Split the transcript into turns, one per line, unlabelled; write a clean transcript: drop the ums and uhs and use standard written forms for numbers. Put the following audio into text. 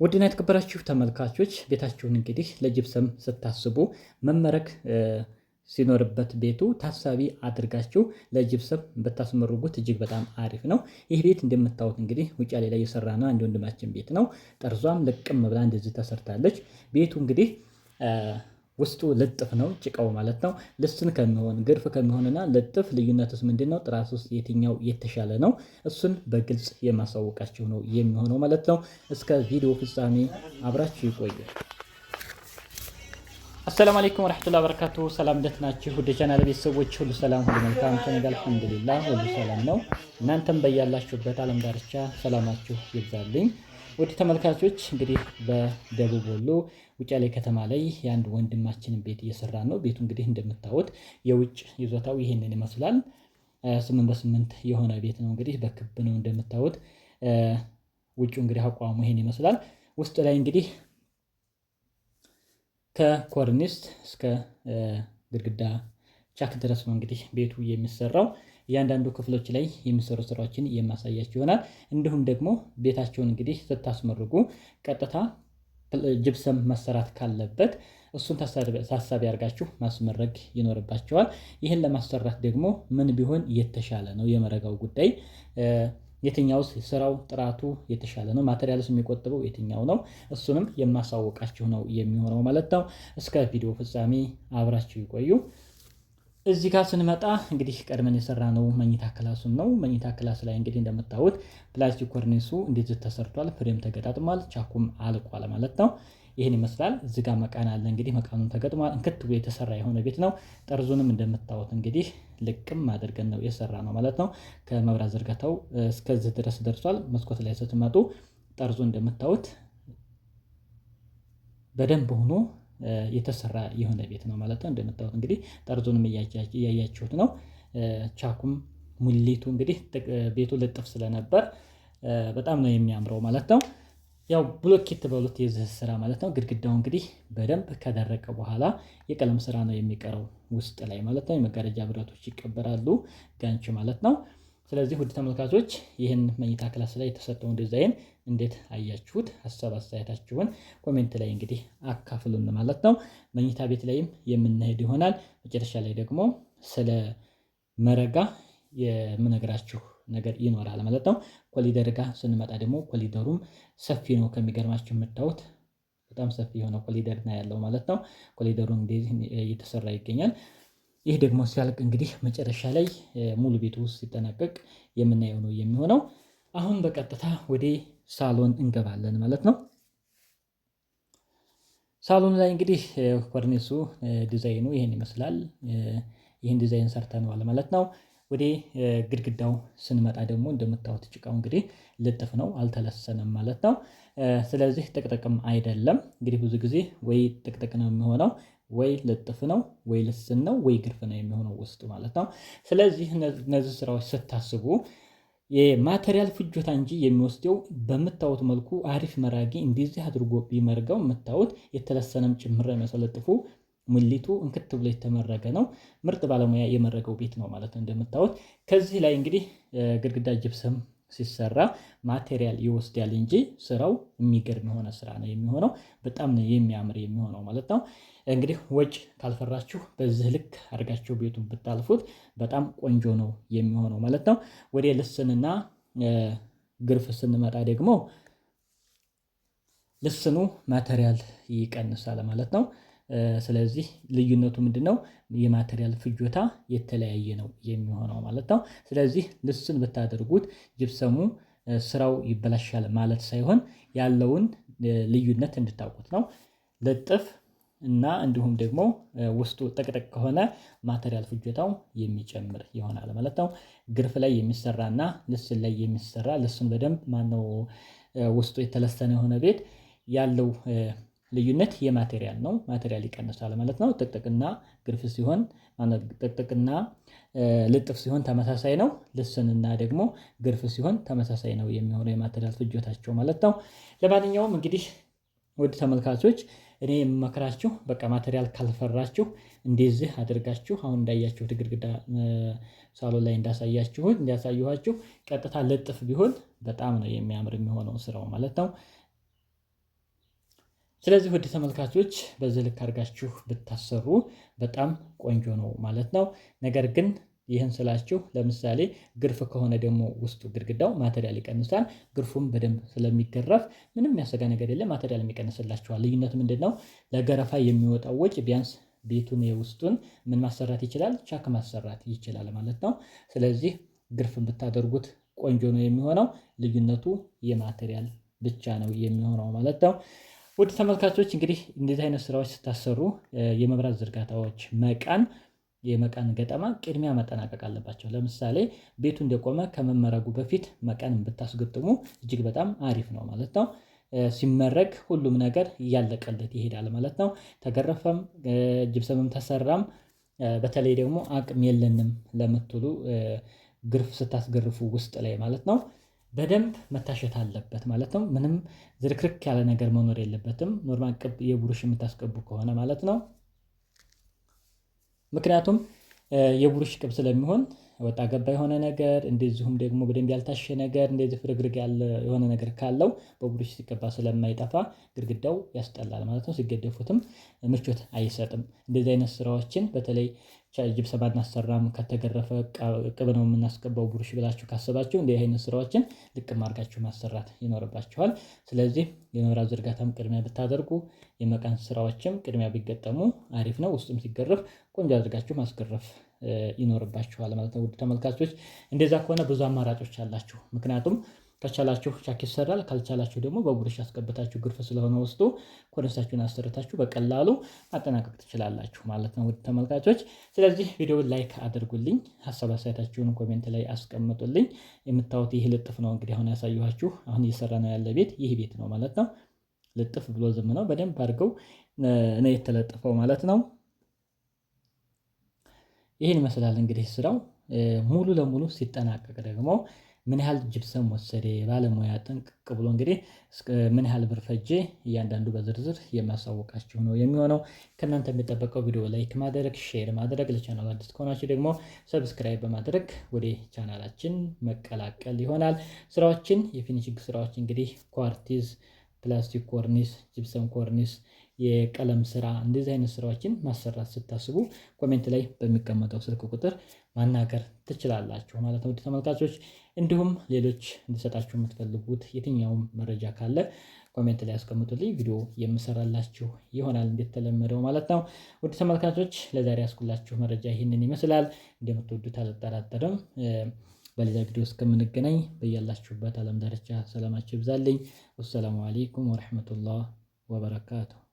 ውድና የተከበራችሁ ተመልካቾች ቤታችሁን እንግዲህ ለጅብሰም ስታስቡ መመረግ ሲኖርበት ቤቱ ታሳቢ አድርጋችሁ ለጅብሰም ብታስመርጉት እጅግ በጣም አሪፍ ነው። ይህ ቤት እንደምታዩት እንግዲህ ውጫሌ ላይ የሰራ ነው አንድ ወንድማችን ቤት ነው። ጠርዟም ልቅም ብላ እንደዚህ ተሰርታለች። ቤቱ እንግዲህ ውስጡ ልጥፍ ነው ጭቃው ማለት ነው። ልስን ከሚሆን ግርፍ ከሚሆንና ልጥፍ ልዩነትስ ምንድነው? ጥራት ውስጥ የትኛው የተሻለ ነው? እሱን በግልጽ የማሳወቃችሁ ነው የሚሆነው ማለት ነው። እስከ ቪዲዮ ፍጻሜ አብራችሁ ይቆዩ። አሰላሙ አለይኩም ወራህመቱላሂ ወበረካቱ። ሰላም እንዴት ናችሁ? ወደ ቻናል ቤተሰቦች ሁሉ ሰላም ሁሉ መልካም ከኔ ጋር አልሐምዱሊላህ ሁሉ ሰላም ነው። እናንተም በያላችሁበት ዓለም ዳርቻ ሰላማችሁ ይብዛልኝ። ውድ ተመልካቾች እንግዲህ በደቡብ ወሎ ውጫሌ ከተማ ላይ የአንድ ወንድማችንን ቤት እየሰራ ነው። ቤቱ እንግዲህ እንደምታዩት የውጭ ይዞታው ይሄንን ይመስላል። 8 በ8 የሆነ ቤት ነው። እንግዲህ በክብ ነው እንደምታዩት። ውጭው እንግዲህ አቋሙ ይሄን ይመስላል። ውስጥ ላይ እንግዲህ ከኮርኒስ እስከ ግድግዳ ቻክ ድረስ ነው እንግዲህ ቤቱ የሚሰራው። እያንዳንዱ ክፍሎች ላይ የሚሰሩ ስራዎችን የማሳያችሁ ይሆናል። እንዲሁም ደግሞ ቤታቸውን እንግዲህ ስታስመርጉ ቀጥታ ጅብሰም መሰራት ካለበት እሱን ታሳቢ አድርጋችሁ ማስመረግ ይኖርባቸዋል። ይህን ለማሰራት ደግሞ ምን ቢሆን የተሻለ ነው የመረጋው ጉዳይ የትኛውስ ስራው ጥራቱ የተሻለ ነው፣ ማቴሪያልስ የሚቆጥበው የትኛው ነው፣ እሱንም የማሳወቃችሁ ነው የሚሆነው ማለት ነው። እስከ ቪዲዮ ፍጻሜ አብራችሁ ይቆዩ። እዚህ ጋር ስንመጣ እንግዲህ ቀድመን የሰራነው መኝታ ክላሱን ነው። መኝታ ክላስ ላይ እንግዲህ እንደምታዩት ፕላስቲክ ኮርኒሱ እንደዚህ ተሰርቷል፣ ፍሬም ተገጣጥሟል፣ ቻኩም አልቋል ማለት ነው። ይህን ይመስላል። እዚህ ጋር መቃን አለ። እንግዲህ መቃኑን ተገጥሟል። እንክት ብሎ የተሰራ የሆነ ቤት ነው። ጠርዙንም እንደምታዩት እንግዲህ ልቅም አድርገን ነው የሰራ ነው ማለት ነው። ከመብራት ዝርጋታው እስከዚህ ድረስ ደርሷል። መስኮት ላይ ስትመጡ ጠርዙ እንደምታዩት በደንብ ሆኖ የተሰራ የሆነ ቤት ነው ማለት ነው። እንደምታዩት እንግዲህ ጠርዙንም እያያችሁት ነው። ቻኩም ሙሊቱ እንግዲህ ቤቱ ልጥፍ ስለነበር በጣም ነው የሚያምረው ማለት ነው። ያው ብሎኬት በሉት የዚህ ስራ ማለት ነው። ግድግዳው እንግዲህ በደንብ ከደረቀ በኋላ የቀለም ስራ ነው የሚቀረው ውስጥ ላይ ማለት ነው። የመጋረጃ ብረቶች ይቀበራሉ፣ ጋንች ማለት ነው። ስለዚህ ውድ ተመልካቾች ይህን መኝታ ክላስ ላይ የተሰጠውን ዲዛይን እንዴት አያችሁት? ሀሳብ አስተያየታችሁን ኮሜንት ላይ እንግዲህ አካፍሉን ማለት ነው። መኝታ ቤት ላይም የምንሄድ ይሆናል። መጨረሻ ላይ ደግሞ ስለ መረጋ የምነግራችሁ ነገር ይኖራል ማለት ነው። ኮሊደር ጋር ስንመጣ ደግሞ ኮሊደሩም ሰፊ ነው። ከሚገርማችሁ የምታዩት በጣም ሰፊ የሆነ ኮሊደር ነው ያለው ማለት ነው። ኮሊደሩ እንግዲህ እየተሰራ ይገኛል። ይህ ደግሞ ሲያልቅ እንግዲህ መጨረሻ ላይ ሙሉ ቤቱ ውስጥ ሲጠናቀቅ የምናየው ነው የሚሆነው። አሁን በቀጥታ ወደ ሳሎን እንገባለን ማለት ነው። ሳሎን ላይ እንግዲህ ኮርኒሱ ዲዛይኑ ይሄን ይመስላል። ይህን ዲዛይን ሰርተነዋል ማለት ነው። ወደ ግድግዳው ስንመጣ ደግሞ እንደምታዩት ጭቃው እንግዲህ ልጥፍ ነው፣ አልተለሰነም ማለት ነው። ስለዚህ ጥቅጥቅም አይደለም። እንግዲህ ብዙ ጊዜ ወይ ጥቅጥቅ ነው የሚሆነው፣ ወይ ልጥፍ ነው፣ ወይ ልስን ነው፣ ወይ ግርፍ ነው የሚሆነው ውስጡ ማለት ነው። ስለዚህ እነዚህ ስራዎች ስታስቡ የማቴሪያል ፍጆታ እንጂ የሚወስደው በምታዩት መልኩ አሪፍ መራጊ እንደዚህ አድርጎ ቢመርገው የምታዩት የተለሰነም ጭምር የሚያሰለጥፉ ሙሊቱ እንክት ብሎ የተመረገ ነው። ምርጥ ባለሙያ የመረገው ቤት ነው ማለት ነው እንደምታዩት። ከዚህ ላይ እንግዲህ ግድግዳ ጅብሰም ሲሰራ ማቴሪያል ይወስዳል እንጂ ስራው የሚገርም የሆነ ስራ ነው የሚሆነው። በጣም ነው የሚያምር የሚሆነው ማለት ነው። እንግዲህ ወጭ ካልፈራችሁ በዚህ ልክ አድርጋችሁ ቤቱን ብታልፉት በጣም ቆንጆ ነው የሚሆነው ማለት ነው። ወደ ልስንና ግርፍ ስንመጣ ደግሞ ልስኑ ማቴሪያል ይቀንሳል ማለት ነው። ስለዚህ ልዩነቱ ምንድነው? የማቴሪያል ፍጆታ የተለያየ ነው የሚሆነው ማለት ነው። ስለዚህ ልስን ብታደርጉት ጅብሰሙ ስራው ይበላሻል ማለት ሳይሆን ያለውን ልዩነት እንድታውቁት ነው። ልጥፍ እና እንዲሁም ደግሞ ውስጡ ጥቅጥቅ ከሆነ ማቴሪያል ፍጆታው የሚጨምር ይሆናል ማለት ነው። ግርፍ ላይ የሚሰራና ልስን ላይ የሚሰራ ልስን በደንብ ማነው ውስጡ የተለሰነ የሆነ ቤት ያለው ልዩነት የማቴሪያል ነው። ማቴሪያል ይቀንሳል ማለት ነው። ጥቅጥቅና ግርፍ ሲሆን ጥቅጥቅና ልጥፍ ሲሆን ተመሳሳይ ነው። ልስንና ደግሞ ግርፍ ሲሆን ተመሳሳይ ነው የሚሆነው የማቴሪያል ፍጆታቸው ማለት ነው። ለማንኛውም እንግዲህ ውድ ተመልካቾች እኔ የምመክራችሁ በቃ ማቴሪያል ካልፈራችሁ እንደዚህ አድርጋችሁ አሁን እንዳያችሁት ግድግዳ ሳሎን ላይ እንዳሳየኋችሁ ቀጥታ ልጥፍ ቢሆን በጣም ነው የሚያምር የሚሆነው ስራው ማለት ነው። ስለዚህ ውድ ተመልካቾች በዚህ ልክ አድርጋችሁ ብታሰሩ በጣም ቆንጆ ነው ማለት ነው። ነገር ግን ይህን ስላችሁ ለምሳሌ ግርፍ ከሆነ ደግሞ ውስጡ ግድግዳው ማቴሪያል ይቀንሳል። ግርፉም በደንብ ስለሚገረፍ ምንም የሚያሰጋ ነገር የለም፣ ማቴሪያል የሚቀንስላችኋል። ልዩነቱ ምንድነው? ለገረፋ የሚወጣው ወጪ ቢያንስ ቤቱን የውስጡን ምን ማሰራት ይችላል? ቻክ ማሰራት ይችላል ማለት ነው። ስለዚህ ግርፍን ብታደርጉት ቆንጆ ነው የሚሆነው። ልዩነቱ የማቴሪያል ብቻ ነው የሚሆነው ማለት ነው። ውድ ተመልካቾች እንግዲህ እንደዚህ አይነት ስራዎች ስታሰሩ የመብራት ዝርጋታዎች የመቃን ገጠማ ቅድሚያ መጠናቀቅ አለባቸው። ለምሳሌ ቤቱ እንደቆመ ከመመረጉ በፊት መቃን ብታስገጥሙ እጅግ በጣም አሪፍ ነው ማለት ነው። ሲመረግ ሁሉም ነገር እያለቀለት ይሄዳል ማለት ነው። ተገረፈም ጅብሰምም ተሰራም በተለይ ደግሞ አቅም የለንም ለምትሉ ግርፍ ስታስገርፉ ውስጥ ላይ ማለት ነው በደንብ መታሸት አለበት ማለት ነው። ምንም ዝርክርክ ያለ ነገር መኖር የለበትም። ኖርማል ቅብ የብሩሽ የምታስቀቡ ከሆነ ማለት ነው። ምክንያቱም የብሩሽ ቅብ ስለሚሆን ወጣ ገባ የሆነ ነገር እንደዚሁም ደግሞ በደንብ ያልታሸ ነገር እንደዚህ ፍርግርግ ያለ የሆነ ነገር ካለው በብሩሽ ሲቀባ ስለማይጠፋ ግድግዳው ያስጠላል ማለት ነው። ሲገደፉትም ምቾት አይሰጥም። እንደዚህ አይነት ስራዎችን በተለይ ጅብሰም አናሰራም ከተገረፈ ቅብ ነው የምናስቀባው ብሩሽ ብላችሁ ካሰባችሁ እንዲህ አይነት ስራዎችን ልቅም አድርጋችሁ ማሰራት ይኖርባችኋል። ስለዚህ የመብራት ዝርጋታም ቅድሚያ ብታደርጉ የመቃን ስራዎችም ቅድሚያ ቢገጠሙ አሪፍ ነው። ውስጡም ሲገረፍ ቆንጆ አድርጋችሁ ማስገረፍ ይኖርባችኋል ማለት ነው። ውድ ተመልካቾች እንደዛ ከሆነ ብዙ አማራጮች አላችሁ። ምክንያቱም ከቻላችሁ ቻክ ይሰራል፣ ካልቻላችሁ ደግሞ በብሩሽ አስገብታችሁ ግርፍ ስለሆነ ውስጡ ኮርንሳችሁን አሰርታችሁ በቀላሉ ማጠናቀቅ ትችላላችሁ ማለት ነው። ውድ ተመልካቾች ስለዚህ ቪዲዮውን ላይክ አድርጉልኝ፣ ሀሳብ አስተያየታችሁን ኮሜንት ላይ አስቀምጡልኝ። የምታዩት ይህ ልጥፍ ነው እንግዲህ አሁን ያሳየኋችሁ። አሁን እየሰራ ነው ያለ ቤት ይህ ቤት ነው ማለት ነው። ልጥፍ ብሎ ዝም ነው በደንብ አድርገው ነው የተለጠፈው ማለት ነው። ይህን ይመስላል እንግዲህ ስራው ሙሉ ለሙሉ ሲጠናቀቅ ደግሞ ምን ያህል ጅብሰም ወሰደ ባለሙያ ጥንቅቅ ብሎ እንግዲህ ምን ያህል ብር ፈጀ እያንዳንዱ በዝርዝር የማሳወቃችሁ ነው የሚሆነው። ከእናንተ የሚጠበቀው ቪዲዮ ላይክ ማድረግ፣ ሼር ማድረግ፣ ለቻናሉ አዲስ ከሆናችሁ ደግሞ ሰብስክራይብ በማድረግ ወደ ቻናላችን መቀላቀል ይሆናል። ስራዎችን የፊኒሽንግ ስራዎች እንግዲህ ኳርቲዝ፣ ፕላስቲክ ኮርኒስ፣ ጅብሰም ኮርኒስ፣ የቀለም ስራ እንደዚህ አይነት ስራዎችን ማሰራት ስታስቡ ኮሜንት ላይ በሚቀመጠው ስልክ ቁጥር ማናገር ትችላላችሁ ማለት ነው። ውድ ተመልካቾች እንዲሁም ሌሎች እንዲሰጣችሁ የምትፈልጉት የትኛውም መረጃ ካለ ኮሜንት ላይ ያስቀምጡልኝ፣ ቪዲዮ የምሰራላችሁ ይሆናል እንደተለመደው ማለት ነው። ውድ ተመልካቾች ለዛሬ ያስኩላችሁ መረጃ ይህንን ይመስላል። እንደምትወዱት አልጠራጠርም። በሌላ ቪዲዮ እስከምንገናኝ በያላችሁበት ዓለም ዳርቻ ሰላማችሁ ይብዛልኝ። ወሰላሙ አለይኩም ወረሕመቱላህ ወበረካቱ።